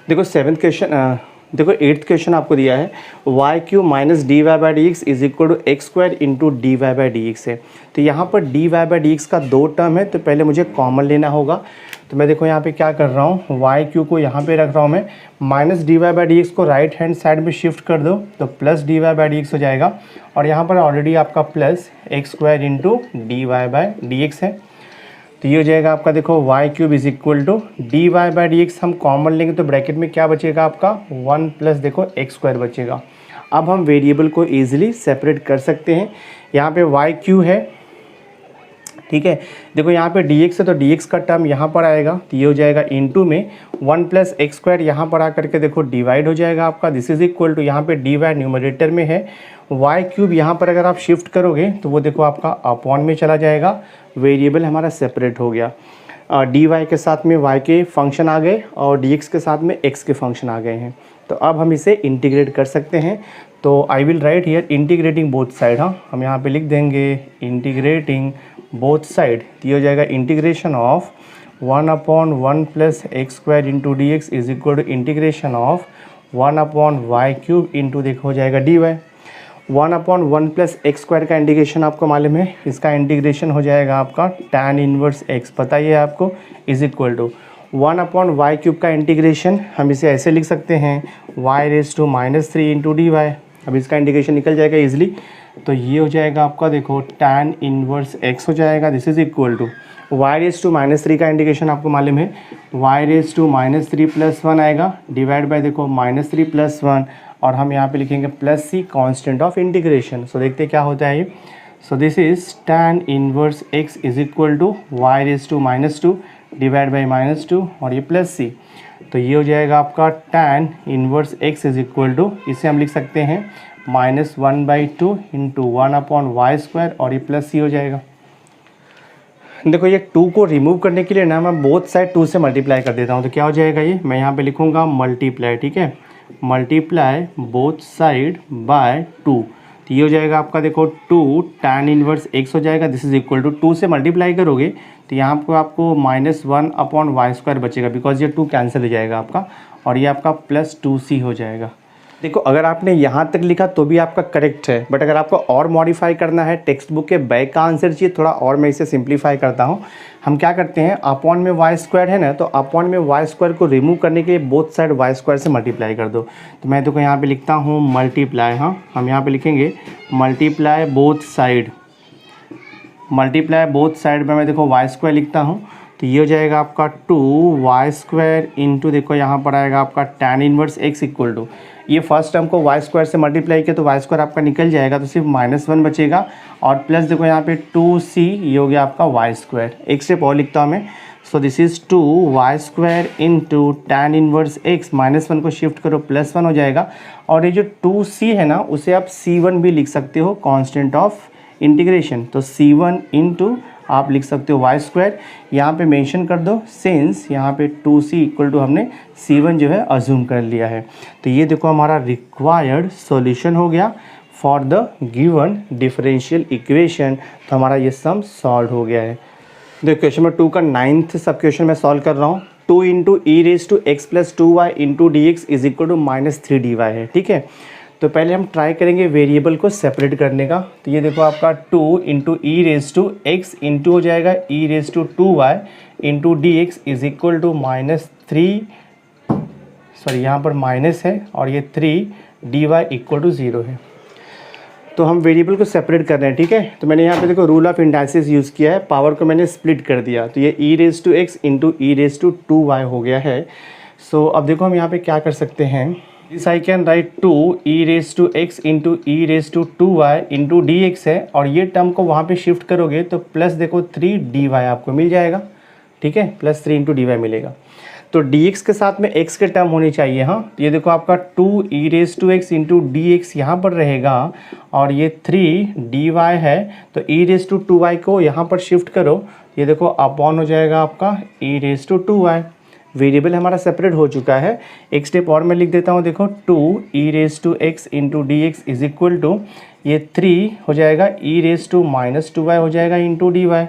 देखो 7th क्वेश्चन, देखो 8th क्वेश्चन आपको दिया है y q minus d y by d x is equal to x square into d y by d x है। तो यहाँ पर d y by d x का 2 टर्म है, तो पहले मुझे कॉमन लेना होगा। तो मैं देखो यहाँ पे क्या कर रहा हूँ, वाई क्यू को यहाँ पे रख रहा हूँ मैं, minus d y by d x को राइट हैंड साइड में शिफ्ट कर दो तो plus d y by d x हो जाएगा, और यहाँ पर ऑलरेडी आपका plus x square into d y by d x है। तो ये हो जाएगा आपका देखो y cube is equal to d y by d x, हम कॉमन लेंगे तो ब्रैकेट में क्या बचेगा आपका 1 प्लस देखो एक्स स्क्वायर बचेगा। अब हम वेरिएबल को ईजिली सेपरेट कर सकते हैं। यहाँ पे वाई क्यू है, ठीक है, देखो यहाँ पे डी एक्स है तो डी एक्स का टर्म यहाँ पर आएगा, तो ये हो जाएगा इनटू में 1 प्लस एक्स स्क्वायर यहाँ पर आकर के देखो डिवाइड हो जाएगा आपका, दिस इज इक्वल टू यहाँ पे डी वाई न्यूमरेटर में है, वाई क्यूब यहाँ पर अगर आप शिफ्ट करोगे तो वो देखो आपका अपॉन में चला जाएगा, वेरिएबल हमारा सेपरेट हो गया। डी वाई के साथ में वाई के फंक्शन आ गए और डी एक्स के साथ में एक्स के फंक्शन आ गए हैं। तो अब हम इसे इंटीग्रेट कर सकते हैं, तो I will write here integrating both side. हाँ, हम यहाँ पे लिख देंगे इंटीग्रेटिंग बोथ साइड, ये हो जाएगा integration of 1/1 plus x square into d x is equal to integration of 1/y cube into देखो हो जाएगा d y. 1/1 plus x square का इंटीग्रेशन आपको मालूम है, इसका इंटीग्रेशन हो जाएगा आपका tan इनवर्स x, पता ही है आपको, is equal to 1/y cube का इंटीग्रेशन हम इसे ऐसे लिख सकते हैं y raise to -3 into d y. अब इसका इंटीग्रेशन निकल जाएगा इजीली, तो ये हो जाएगा आपका देखो tan इनवर्स x हो जाएगा, this is equal to y raise to -3 का इंडिकेशन आपको मालूम है, y रेज टू -3 + 1 आएगा, डिवाइड बाय देखो -3 + 1 और हम यहाँ पे लिखेंगे plus c constant of integration. So देखते क्या होता है ये। So this is tan inverse x is equal to y raise to -2 divide by -2 और ये प्लस c। तो ये हो जाएगा आपका tan inverse x is equal to, इसे हम लिख सकते हैं -1/2 इंटू 1/y² और ये प्लस c हो जाएगा। देखो ये 2 को रिमूव करने के लिए ना मैं बोथ साइड 2 से मल्टीप्लाई कर देता हूँ। तो क्या हो जाएगा ये, मैं यहाँ पे लिखूँगा मल्टीप्लाई, ठीक है, मल्टीप्लाई बोथ साइड बाय 2। तो ये हो जाएगा आपका देखो 2 tan इनवर्स x हो जाएगा, दिस इज इक्वल टू 2 से मल्टीप्लाई करोगे तो यहाँ पर आपको -1/y² बचेगा, बिकॉज ये 2 कैंसिल हो जाएगा आपका और ये आपका +2c हो जाएगा। देखो अगर आपने यहाँ तक लिखा तो भी आपका करेक्ट है, बट अगर आपको और मॉडिफाई करना है, टेक्स्ट बुक के बैक का आंसर चाहिए थोड़ा और, मैं इसे सिंप्लीफाई करता हूँ। हम क्या करते हैं, अपॉन में y² है ना, तो अपॉन में y² को रिमूव करने के लिए बोथ साइड y² से मल्टीप्लाई कर दो। तो मैं तो यहाँ पे लिखता हूँ मल्टीप्लाई, हाँ हम यहाँ पे लिखेंगे multiply both side, multiply both side में मैं देखो y² लिखता हूँ। तो ये हो जाएगा आपका 2y² इंटू देखो यहाँ पर आएगा आपका tan inverse x equal to, ये फर्स्ट टर्म को y² से मल्टीप्लाई किया तो y² आपका निकल जाएगा, तो सिर्फ -1 बचेगा और प्लस देखो यहाँ पे 2c, ये हो गया आपका y²। एक स्टेप और लिखता हूँ मैं। सो this is 2y² into tan inverse x, -1 को शिफ्ट करो +1 हो जाएगा और ये जो 2c है ना उसे आप c1 भी लिख सकते हो, कांस्टेंट ऑफ इंटीग्रेशन। तो c1 इंटू आप लिख सकते हो y², यहाँ पे मेंशन कर दो सिंस यहाँ पे 2c इक्वल टू हमने c1 जो है अज्यूम कर लिया है। तो ये देखो हमारा रिक्वायर्ड सॉल्यूशन हो गया for the given differential equation. तो हमारा ये सम सॉल्व हो गया है। देखो क्वेश्चन नंबर 2 का 9th सब क्वेश्चन मैं सॉल्व कर रहा हूँ। 2 into e raise to x plus 2y into d x is equal to -3dy है, ठीक है। तो पहले हम ट्राई करेंगे वेरिएबल को सेपरेट करने का। तो ये देखो आपका 2 into e raise to x into हो जाएगा e raise to 2y into d x is equal to -3, sorry यहाँ पर माइनस है और ये 3dy इक्वल टू 0 है। तो हम वेरिएबल को सेपरेट कर रहे हैं, ठीक है। तो मैंने यहाँ पे देखो रूल ऑफ इंडाइसिस यूज़ किया है, पावर को मैंने स्प्लिट कर दिया। तो ये e raise to x into e raise to 2y हो गया है। सो अब देखो हम यहाँ पे क्या कर सकते हैं, this I can write 2 e raise to x into e raise to 2y into d x है और ये टर्म को वहाँ पे शिफ्ट करोगे तो प्लस देखो 3dy आपको मिल जाएगा, ठीक है, +3 इंटू dy मिलेगा। तो dx के साथ में x के टर्म होनी चाहिए, हाँ। तो ये देखो आपका 2 e raise to x into d x यहाँ पर रहेगा और ये 3dy है। तो ई रेज टू 2y को यहाँ पर शिफ्ट करो, ये देखो अपॉन हो जाएगा आपका ई रेज टू 2y। वेरिएबल हमारा सेपरेट हो चुका है। एक स्टेप और मैं लिख देता हूँ, देखो 2 e raise to x into d x is equal to ये 3 हो जाएगा ई रेज टू -2y हो जाएगा into d y,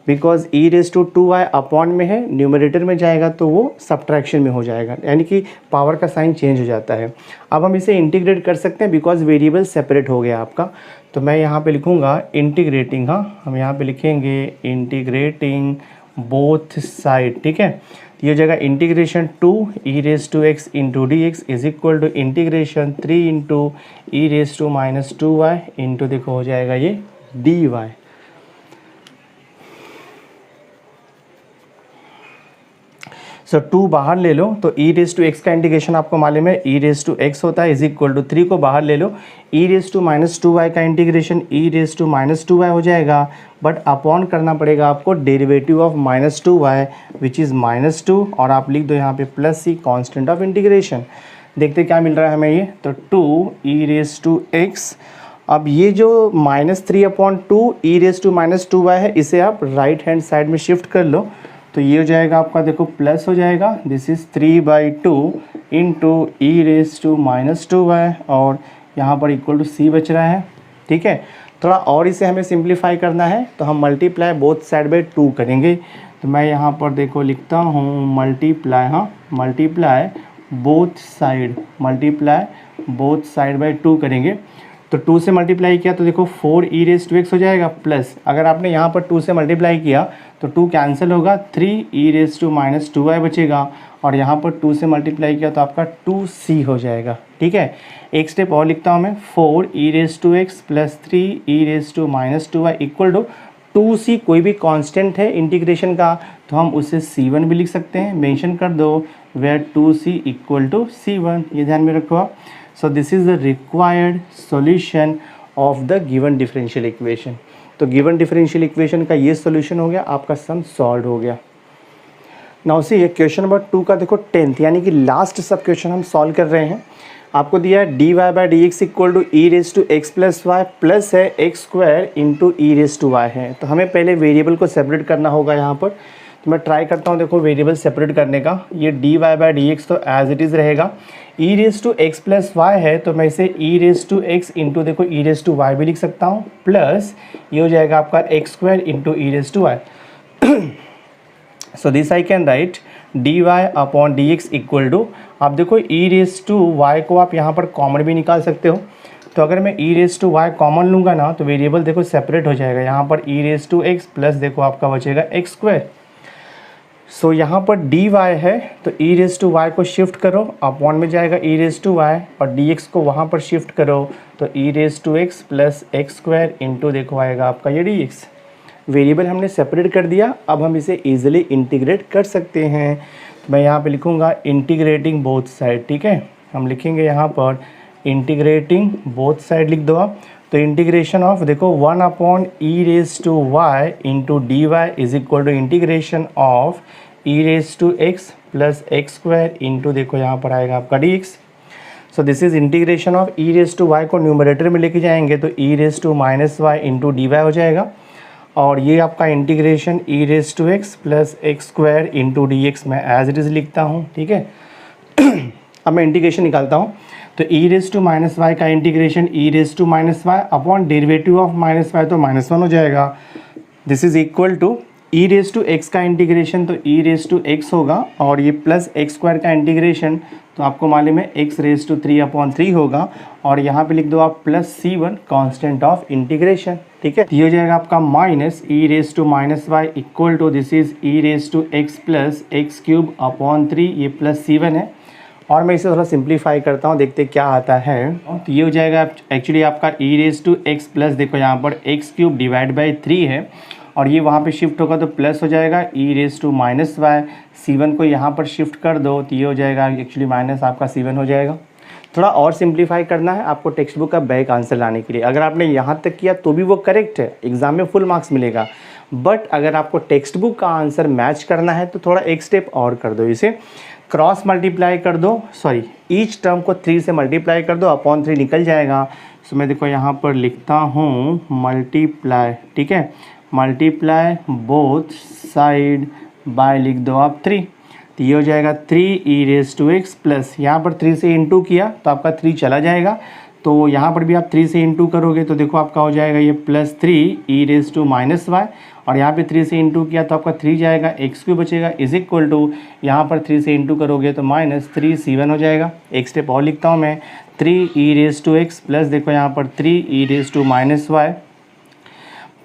because e raise to 2y upon में है, न्यूमरेटर में जाएगा तो वो सब्ट्रैक्शन में हो जाएगा, यानी कि पावर का साइन चेंज हो जाता है। अब हम इसे इंटीग्रेट कर सकते हैं बिकॉज वेरिएबल सेपरेट हो गया आपका। तो मैं यहाँ पे लिखूँगा इंटीग्रेटिंग, हाँ हम यहाँ पे लिखेंगे इंटीग्रेटिंग बोथ साइड, ठीक है। ये हो जाएगा integration 2 e raise to x into d x is equal to integration 3 into e raise to -2y into देखो हो जाएगा ये डी वाई। सो 2 बाहर ले लो तो ई रेज टू एक्स का इंटीग्रेशन आपको मालूम है ई रेज टू एक्स होता है इज इक्वल टू 3 को बाहर ले लो, ई रेज टू -2y का integration e raise to -2y हो जाएगा, बट अपॉन करना पड़ेगा आपको derivative of -2y which is -2 और आप लिख दो यहाँ पे +c कांस्टेंट ऑफ इंटीग्रेशन। देखते क्या मिल रहा है हमें ये, तो 2 ई रेज टू एक्स, अब ये जो -3/2 ई रेज टू -2y है इसे आप राइट हैंड साइड में शिफ्ट कर लो, तो ये हो जाएगा आपका देखो प्लस हो जाएगा, this is 3/2 into e raise to -2y और यहाँ पर इक्वल टू c बच रहा है, ठीक है। थोड़ा और इसे हमें सिंप्लीफाई करना है तो हम मल्टीप्लाई बोथ साइड बाई 2 करेंगे। तो मैं यहाँ पर देखो लिखता हूँ मल्टीप्लाई, हाँ मल्टीप्लाई बोथ साइड बाई 2 करेंगे। तो 2 से मल्टीप्लाई किया तो देखो 4 ई रेज टू एक्स हो जाएगा, प्लस अगर आपने यहाँ पर 2 से मल्टीप्लाई किया तो 2 कैंसिल होगा, 3 e raise to minus 2y बचेगा, और यहाँ पर 2 से मल्टीप्लाई किया तो आपका 2c हो जाएगा। ठीक है, एक स्टेप और लिखता हूँ मैं, 4 e raise to x plus 3 e raise to minus 2y equal to 2c। कोई भी कांस्टेंट है इंटीग्रेशन का तो हम उसे c1 भी लिख सकते हैं, मेंशन कर दो, where 2c equal to c1, ये ध्यान में रखो आप। सो this is the required solution of the given differential equation. तो गिवन डिफरेंशियल इक्वेशन का ये सॉल्यूशन हो गया, आपका सम सॉल्व हो गया। नाउ सी ये क्वेश्चन नंबर 2 का देखो 10th यानी कि लास्ट सब क्वेश्चन हम सॉल्व कर रहे हैं। आपको दिया है dy by d x equal to e raise to x plus y plus है x square into e raise to y है। तो हमें पहले वेरिएबल को सेपरेट करना होगा यहाँ पर, तो मैं ट्राई करता हूँ देखो वेरिएबल सेपरेट करने का। ये dy बाई डी एक्स तो एज इट इज़ रहेगा, e raise to x plus y है तो मैं इसे e raise to x into देखो ई रेज टू वाई भी लिख सकता हूँ, प्लस ये हो जाएगा आपका x square into e raise to y. So this I can write dy upon d x equal to, आप देखो ई रेज टू वाई को आप यहाँ पर कॉमन भी निकाल सकते हो। तो अगर मैं ई रेज टू वाई कॉमन लूँगा ना तो वेरिएबल देखो सेपरेट हो जाएगा, यहाँ पर ई रेज टू एक्स प्लस देखो आपका बचेगा एक्स स्क्वायर। सो यहाँ पर dy है तो ई रेज टू वाई को शिफ्ट करो, अपॉन में जाएगा ई रेज टू वाई, और dx को वहाँ पर शिफ्ट करो तो e raise to x plus x square into देखो आएगा आपका ये dx। वेरिएबल हमने सेपरेट कर दिया, अब हम इसे इजीली इंटीग्रेट कर सकते हैं। तो मैं यहाँ पे लिखूँगा इंटीग्रेटिंग बोथ साइड। ठीक है, हम लिखेंगे यहाँ पर इंटीग्रेटिंग बोथ साइड लिख दो आप। तो इंटीग्रेशन ऑफ देखो 1 upon e raise to y into d y is equal to integration of e raise to x plus x square into देखो यहाँ पर आएगा आपका d x. So this is integration of e raise to y को न्यूमरेटर में लेके जाएंगे तो e raise to minus y into d y हो जाएगा, और ये आपका integration e raise to x plus x square into d x मैं एज इट इज़ लिखता हूँ। ठीक है, अब मैं इंटीग्रेशन निकालता हूँ। तो e raise to minus y का integration e raise to minus y upon derivative of minus y तो -1 हो जाएगा। This is equal to e raise to x का इंटीग्रेशन तो ई रेज टू एक्स होगा, और ये प्लस एक्स स्क्वायर का इंटीग्रेशन तो आपको मालूम है एक्स रेज टू 3/3 होगा, और यहाँ पे लिख दो आप plus c1 constant of integration. ठीक है, ये हो जाएगा आपका minus e raise to minus y equal to this is e raise to x plus x cube upon 3, ये प्लस c1 है। और मैं इसे थोड़ा सिंप्लीफाई करता हूँ, देखते क्या आता है। तो ये हो जाएगा एक्चुअली आपका ई रेज टू एक्स प्लस देखो यहाँ पर एक्स क्यूब डिवाइड बाई 3 है, और ये वहाँ पे शिफ्ट होगा तो प्लस हो जाएगा e raise to minus y, c1 को यहाँ पर शिफ्ट कर दो तो ये हो जाएगा एक्चुअली माइनस आपका c1 हो जाएगा। थोड़ा और सिंप्लीफाई करना है आपको टेक्स्ट बुक का बैक आंसर लाने के लिए। अगर आपने यहाँ तक किया तो भी वो करेक्ट है, एग्जाम में फुल मार्क्स मिलेगा, बट अगर आपको टेक्स्ट बुक का आंसर मैच करना है तो थोड़ा एक स्टेप और कर दो, इसे क्रॉस मल्टीप्लाई कर दो, सॉरी ईच टर्म को 3 से मल्टीप्लाई कर दो, अपॉन 3 निकल जाएगा। सो मैं देखो यहाँ पर लिखता हूँ मल्टीप्लाई। ठीक है, मल्टीप्लाई बोथ साइड बाय लिख दो आप 3, तो ये हो जाएगा 3 e raise to x plus यहाँ पर 3 से इंटू किया तो आपका 3 चला जाएगा, तो यहाँ पर भी आप 3 से इंटू करोगे तो देखो आपका हो जाएगा ये plus 3 e raise to minus y, और यहाँ पे 3 से इंटू किया तो आपका 3 जाएगा, एक्स क्यूब बचेगा इज इक्वल टू यहाँ पर 3 से इंटू करोगे तो -3 c1 हो जाएगा। एक स्टेप और लिखता हूँ मैं, 3 e raise to x plus देखो यहाँ पर 3 e raise to minus y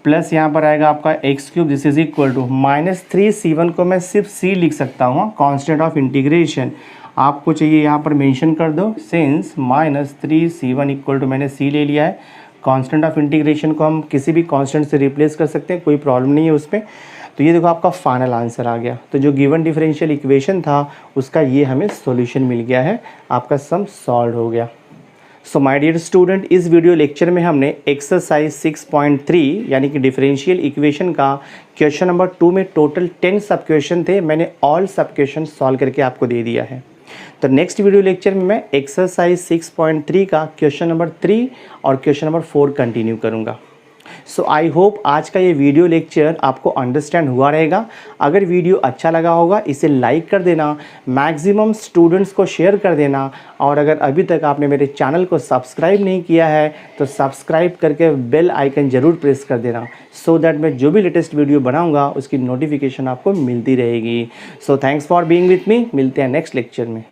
plus यहाँ पर आएगा आपका x cube, this is equal to -3 c1 को मैं सिर्फ c लिख सकता हूँ, कांस्टेंट ऑफ इंटीग्रेशन आपको चाहिए यहाँ पर मेंशन कर दो, सिंस -3 c1 इक्वल टू मैंने c ले लिया है। कांस्टेंट ऑफ इंटीग्रेशन को हम किसी भी कांस्टेंट से रिप्लेस कर सकते हैं, कोई प्रॉब्लम नहीं है उस पर। तो ये देखो आपका फाइनल आंसर आ गया। तो जो गिवन डिफरेंशियल इक्वेशन था उसका ये हमें सॉल्यूशन मिल गया है, आपका सम सॉल्व हो गया। सो माय डियर स्टूडेंट, इस वीडियो लेक्चर में हमने एक्सरसाइज 6.3 यानी कि डिफरेंशियल इक्वेशन का क्वेश्चन नंबर 2 में टोटल 10 सब क्वेश्चन थे, मैंने ऑल सब क्वेश्चन सॉल्व करके आपको दे दिया है। तो नेक्स्ट वीडियो लेक्चर में मैं एक्सरसाइज 6.3 का क्वेश्चन नंबर 3 और क्वेश्चन नंबर 4 कंटिन्यू करूँगा। सो आई होप आज का ये वीडियो लेक्चर आपको अंडरस्टैंड हुआ रहेगा। अगर वीडियो अच्छा लगा होगा इसे लाइक कर देना, मैक्सिमम स्टूडेंट्स को शेयर कर देना, और अगर अभी तक आपने मेरे चैनल को सब्सक्राइब नहीं किया है तो सब्सक्राइब करके बेल आइकन ज़रूर प्रेस कर देना, सो दैट मैं जो भी लेटेस्ट वीडियो बनाऊंगा उसकी नोटिफिकेशन आपको मिलती रहेगी। So thanks for being with me, मिलते हैं नेक्स्ट लेक्चर में।